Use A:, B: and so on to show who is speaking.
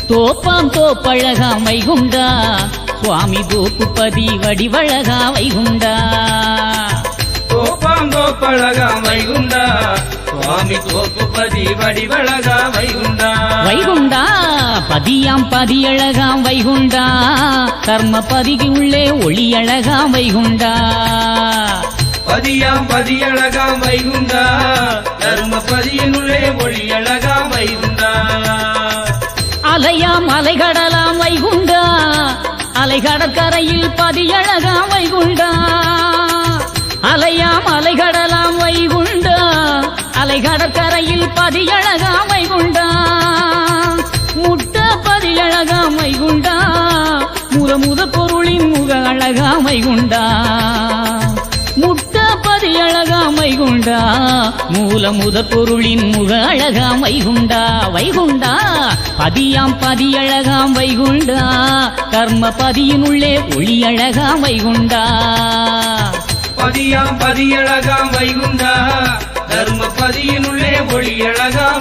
A: தோப்பாம் தோப்பழகாம் வைகுண்டா சுவாமி தோப்புப்பதி வடிவழகா வைகுண்டா
B: தோப்பாம் தோப்பழகாம் வைகுண்டா சுவாமி தோப்புப்பதி வடிவழகா வைகுண்டா
A: வைகுண்டா பதியாம் பதியழகாம் வைகுண்டா கர்ம பதிக்கு உள்ளே ஒளியழகாம் வைகுண்டா
B: பதியாம் பதியழகாம் வைகுண்டா தர்ம பதியினுள்ளே ஒளியழகாம் வைகுண்டா
A: அலையாம் அலைகடலாம் வைகுண்டா அலைகடற்கரையில் பதியழகாம் வைகுண்டா அலையாம் அலைகடலாம் வைகுண்டா அலைகடற்கரையில் பதியழகாம் வைகுண்டா முட்ட பதியழகாம் வைகுண்டா முத பொருளின் முக அழகாம் வைகுண்டா முட்ட பதியழகாம் வைகுண்டா மூல பொருளின் முக அழகாம் வைகுண்டா வைகுண்டா பதியாம் பதியழகாம் வைகுண்டா கர்ம பதியினுள்ளே ஒளி அழகாம் வைகுண்டா
B: பதியாம் பதியழகாம் வைகுண்டா தர்ம பதியினுள்ளே ஒளி அழகாம்